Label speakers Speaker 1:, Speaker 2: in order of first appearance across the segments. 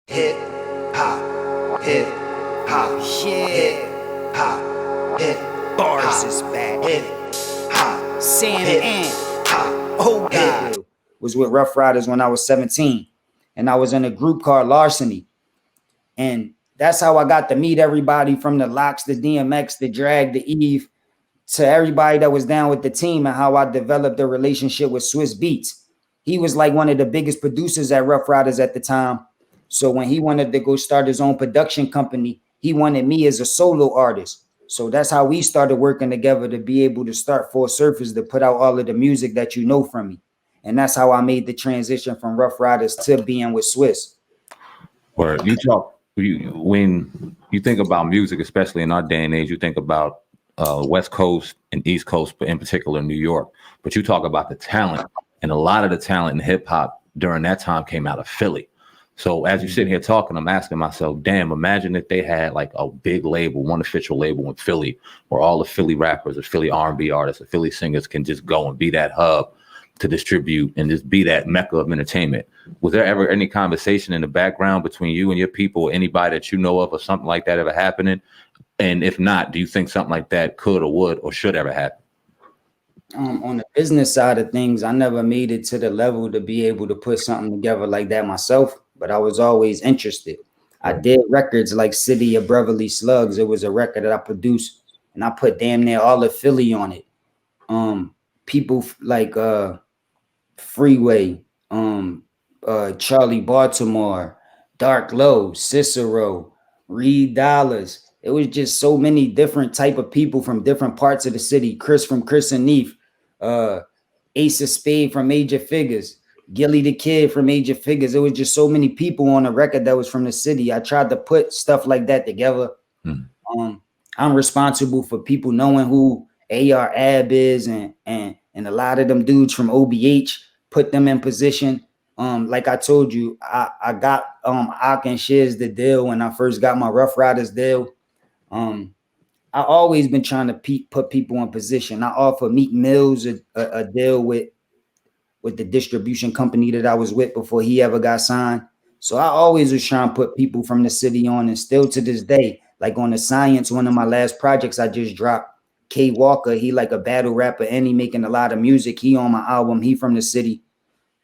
Speaker 1: hip hop, hip hop, hip hop, hip
Speaker 2: Bars is back.
Speaker 1: hip hop,
Speaker 2: SamAnt O'God.
Speaker 3: Was with Rough Riders when I was 17, and I was in a group called Larceny, and that's how I got to meet everybody from the Locks, the DMX, the Drag, the Eve, to everybody that was down with the team, and how I developed a relationship with Swiss Beats. He was like one of the biggest producers at Rough Riders at the time. So when he wanted to go start his own production company, he wanted me as a solo artist. So that's how we started working together to be able to start Full Surface, to put out all of the music that you know from me. And that's how I made the transition from Rough Riders to being with Swiss.
Speaker 4: Where when you think about music, especially in our day and age, you think about West Coast and East Coast, but in particular New York. But you talk about the talent, and a lot of the talent in hip hop during that time came out of Philly. So as you sit here talking, I'm asking myself, damn, imagine if they had like a big label, one official label in Philly, where all the Philly rappers or Philly R&B artists or Philly singers can just go and be that hub to distribute and just be that mecca of entertainment. Was there ever any conversation in the background between you and your people, or anybody that you know of, or something like that ever happening? And if not, do you think something like that could or would or should ever happen?
Speaker 3: On the business side of things, I never made it to the level to be able to put something together like that myself, but I was always interested. I did records like City of Beverly Slugs. It was a record that I produced, and I put damn near all of Philly on it. People like Freeway, Charlie Baltimore, Dark Low, Cicero, Reed Dollars. It was just so many different type of people from different parts of the city. Chris from Chris and Neef, Ace of Spade from Major Figures, Gilly the Kid from Major Figures. It was just so many people on a record that was from the city. I tried to put stuff like that together. I'm responsible for people knowing who AR Ab is, and a lot of them dudes from OBH, put them in position. Like I told you, I got Ak and Shiz the deal when I first got my Rough Riders deal. I always been trying to put people in position. I offered Meek Mills a deal with the distribution company that I was with before he ever got signed. So I always was trying to put people from the city on, and still to this day, like on the Science, one of my last projects I just dropped, K Walker, he like a battle rapper and he making a lot of music. He on my album, he from the city.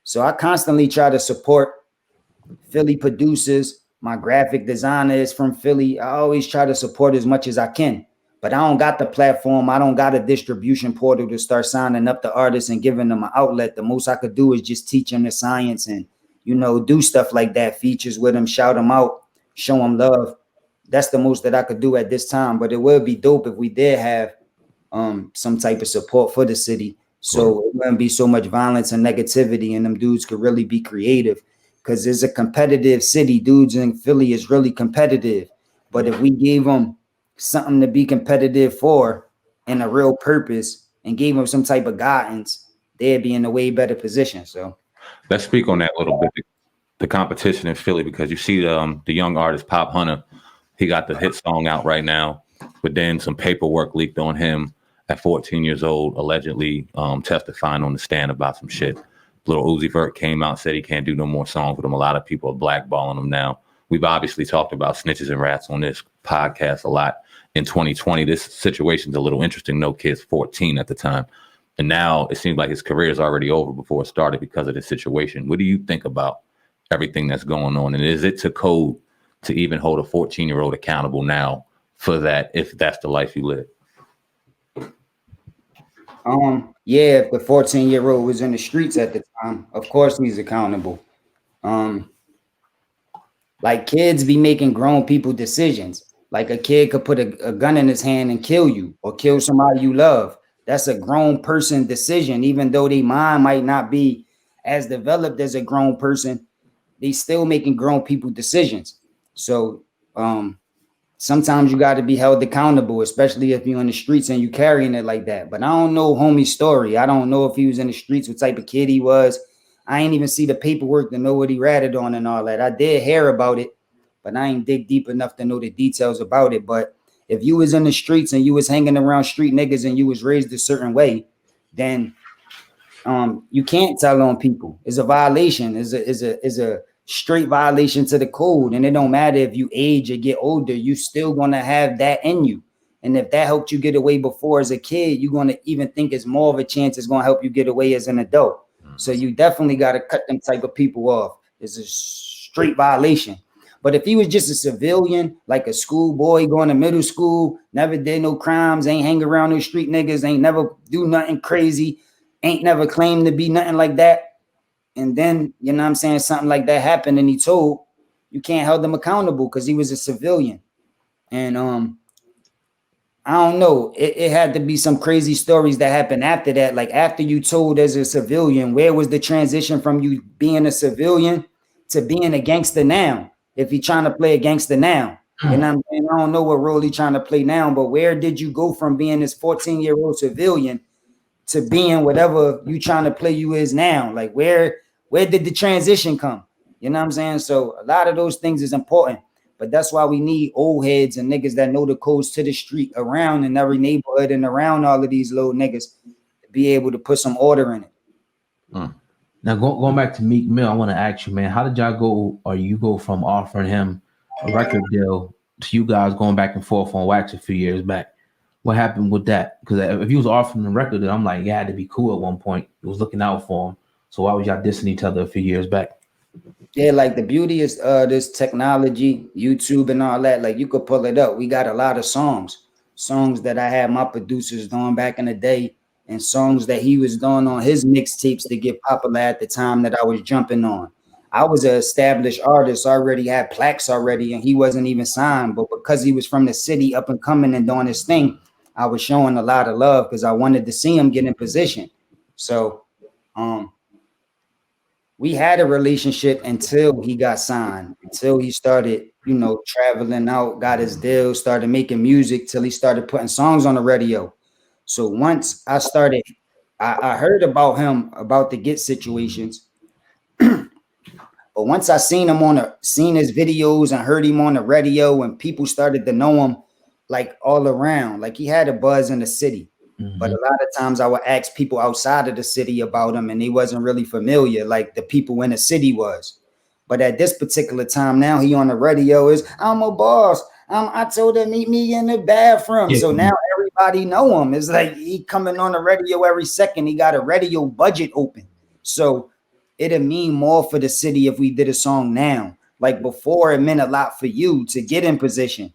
Speaker 3: So I constantly try to support Philly producers. My graphic designer is from Philly. I always try to support as much as I can, but I don't got the platform. I don't got a distribution portal to start signing up the artists and giving them an outlet. The most I could do is just teach them the science and, do stuff like that, features with them, shout them out, show them love. That's the most that I could do at this time, but it would be dope if we did have some type of support for the city. So it wouldn't be so much violence and negativity, and them dudes could really be creative, because it's a competitive city. Dudes in Philly is really competitive. But if we gave them something to be competitive for and a real purpose and gave them some type of guidance, they'd be in a way better position. So
Speaker 4: let's speak on that a little bit, the competition in Philly, because you see the young artist Popp Hunna. He got the hit song out right now, but then some paperwork leaked on him at 14 years old, allegedly testifying on the stand about some shit. Little Uzi Vert came out, said he can't do no more songs with him. A lot of people are blackballing him now. We've obviously talked about snitches and rats on this podcast a lot. In 2020, this situation's a little interesting. No kid's 14 at the time. And now it seems like his career is already over before it started because of this situation. What do you think about everything that's going on? And is it to code to even hold a 14-year-old accountable now for that, if that's the life you live?
Speaker 3: Yeah, if the 14-year-old was in the streets at the time, of course he's accountable. Like, kids be making grown people decisions. Like, a kid could put a gun in his hand and kill you or kill somebody you love. That's a grown person decision. Even though their mind might not be as developed as a grown person, they still making grown people decisions. So sometimes you got to be held accountable, especially if you're in the streets and you carrying it like that. But I don't know homie's story. I don't know if he was in the streets, what type of kid he was. I ain't even see the paperwork to know what he ratted on and all that. I did hear about it, but I ain't dig deep enough to know the details about it. But if you was in the streets and you was hanging around street niggas and you was raised a certain way, then you can't tell on people. It's a violation. Is a straight violation to the code. And it don't matter if you age or get older, you still gonna have that in you. And if that helped you get away before as a kid, you're gonna even think it's more of a chance it's gonna help you get away as an adult. So you definitely got to cut them type of people off. It's a straight violation. But if he was just a civilian, like a schoolboy going to middle school, never did no crimes, ain't hang around no street niggas, ain't never do nothing crazy, ain't never claimed to be nothing like that. And then, you know what I'm saying, something like that happened and he told, you can't hold him accountable because he was a civilian. And I don't know. It had to be some crazy stories that happened after that. Like after you told as a civilian, where was the transition from you being a civilian to being a gangster now? If he trying to play a gangster now, you know what I'm saying? I don't know what role he trying to play now, but where did you go from being this 14-year-old civilian to being whatever you trying to play you is now? Like where did the transition come? You know what I'm saying? So a lot of those things is important. But that's why we need old heads and niggas that know the codes to the street around in every neighborhood and around all of these little niggas to be able to put some order in it.
Speaker 5: Now, going back to Meek Mill, I want to ask you, man, how did y'all go, or you go from offering him a record deal to you guys going back and forth on Wax a few years back? What happened with that? Because if he was offering a record deal, I'm like, you had to be cool at one point. He was looking out for him. So why was y'all dissing each other a few years back?
Speaker 3: Yeah, like the beauty is this technology, YouTube and all that. Like you could pull it up. We got a lot of songs that I had my producers doing back in the day, and songs that he was doing on his mixtapes to get popular at the time that I was jumping on. I was an established artist, already had plaques already, and he wasn't even signed. But because he was from the city, up and coming and doing his thing, I was showing a lot of love because I wanted to see him get in position. So, we had a relationship until he got signed, until he started, you know, traveling out, got his deal, started making music, till he started putting songs on the radio. So once I started, I heard about him, about the Get situations. But once I seen his videos and heard him on the radio, and people started to know him like all around, like he had a buzz in the city. But a lot of times I would ask people outside of the city about him and he wasn't really familiar like the people in the city was. But at this particular time now, he on the radio is, I'm a boss. I told him meet me in the bathroom. Yeah. So now everybody know him. It's like he coming on the radio every second. He got a radio budget open. So it'd mean more for the city if we did a song now. Like before, it meant a lot for you to get in position.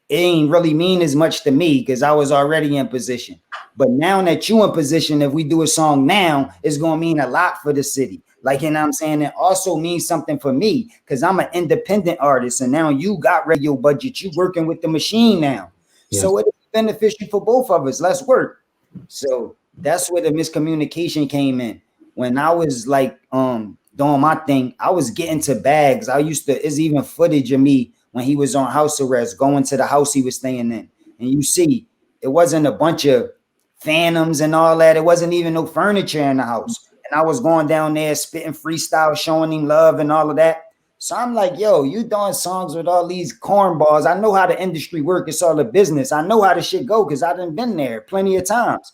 Speaker 3: It ain't really mean as much to me because I was already in position. But now that you in position, if we do a song now, it's going to mean a lot for the city. Like, you know what I'm saying? It also means something for me because I'm an independent artist. And now you got radio budget. You working with the machine now. Yes. So it's beneficial for both of us. Let's work. So that's where the miscommunication came in. When I was like doing my thing, I was getting to bags. It's even footage of me when he was on house arrest, going to the house he was staying in. And you see, it wasn't a bunch of phantoms and all that. It wasn't even no furniture in the house. And I was going down there spitting freestyle, showing him love and all of that. So I'm like, yo, you doing songs with all these cornballs. I know how the industry works. It's all a business. I know how the shit go because I done been there plenty of times.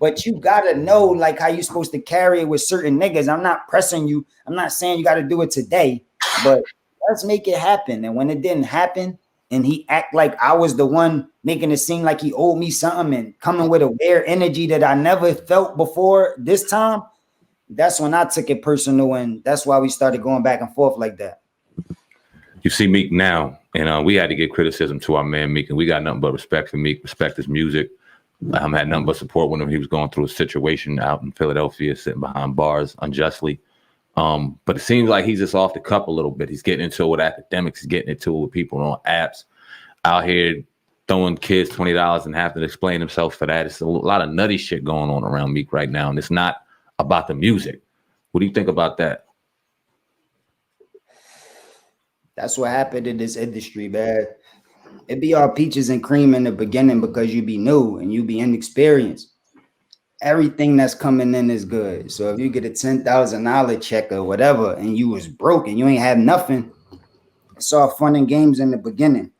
Speaker 3: But you got to know like how you supposed to carry it with certain niggas. I'm not pressing you. I'm not saying you got to do it today, but let's make it happen. And when it didn't happen and he act like I was the one making it seem like he owed me something and coming with a weird energy that I never felt before this time, that's when I took it personal. And that's why we started going back and forth like that.
Speaker 4: You see Meek now, and we had to give criticism to our man Meek, and we got nothing but respect for Meek, respect his music. Had nothing but support when he was going through a situation out in Philadelphia, sitting behind bars unjustly. But it seems like he's just off the cup a little bit. He's getting into it with academics, he's getting into it with people on apps, out here throwing kids $20 and having to explain himself for that. It's a lot of nutty shit going on around Meek right now, and it's not about the music. What do you think about that?
Speaker 3: That's what happened in this industry, man. It be all peaches and cream in the beginning because you be new and you be inexperienced. Everything that's coming in is good. So if you get a $10,000 check or whatever and you was broke and you ain't have nothing, it's all fun and games in the beginning.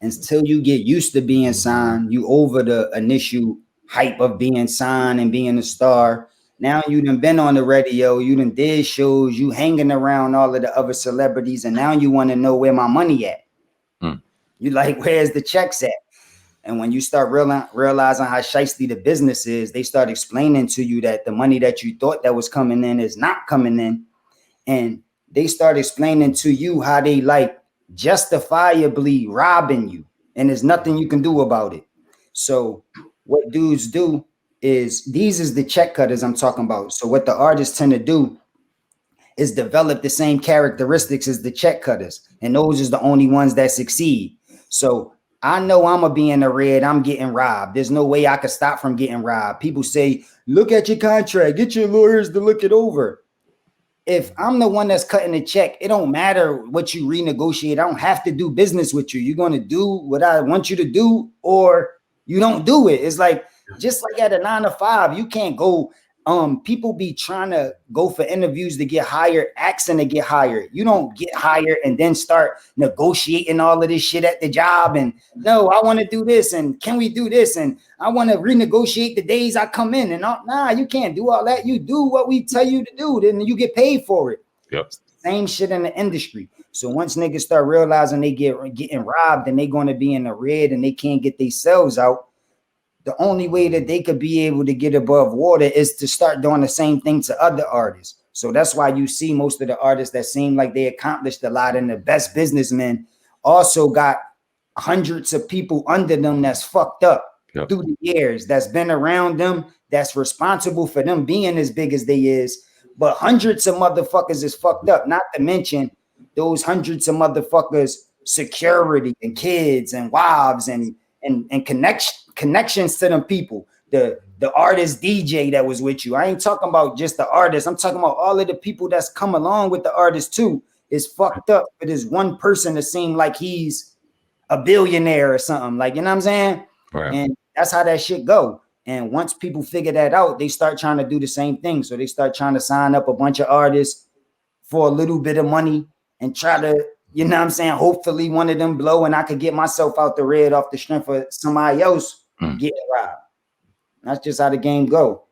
Speaker 3: Until you get used to being signed, you over the initial hype of being signed and being a star. Now you done been on the radio, you done did shows, you hanging around all of the other celebrities, and now you want to know where my money at. You like, where's the checks at? And when you start realizing how shiesty the business is, they start explaining to you that the money that you thought that was coming in is not coming in. And they start explaining to you how they like justifiably robbing you. And there's nothing you can do about it. So what dudes do is, these is the check cutters I'm talking about. So what the artists tend to do is develop the same characteristics as the check cutters. And those is the only ones that succeed. So I know I'm going to be in the red. I'm getting robbed. There's no way I could stop from getting robbed. People say, look at your contract. Get your lawyers to look it over. If I'm the one that's cutting the check, it don't matter what you renegotiate. I don't have to do business with you. You're going to do what I want you to do, or you don't do it. It's like, just like at a 9 to 5, you can't go. People be trying to go for interviews to get hired, asking to get hired. You don't get hired and then start negotiating all of this shit at the job. And no, I want to do this. And can we do this? And I want to renegotiate the days I come in. And nah, you can't do all that. You do what we tell you to do, then you get paid for it.
Speaker 4: Yep.
Speaker 3: Same shit in the industry. So once niggas start realizing they getting robbed and they going to be in the red and they can't get themselves out, the only way that they could be able to get above water is to start doing the same thing to other artists. So that's why you see most of the artists that seem like they accomplished a lot and the best businessmen also got hundreds of people under them that's fucked up through the years, that's been around them, that's responsible for them being as big as they is. But hundreds of motherfuckers is fucked up, not to mention those hundreds of motherfuckers security and kids and wives and connections to them people, the artist DJ that was with you. I ain't talking about just the artist. I'm talking about all of the people that's come along with the artist too. It's fucked up for this one person to seem like he's a billionaire or something, like, you know what I'm saying?
Speaker 4: Right.
Speaker 3: And that's how that shit go. And once people figure that out, they start trying to do the same thing. So they start trying to sign up a bunch of artists for a little bit of money and try to, you know what I'm saying, hopefully one of them blow and I could get myself out the red off the strength of somebody else getting robbed. That's just how the game go.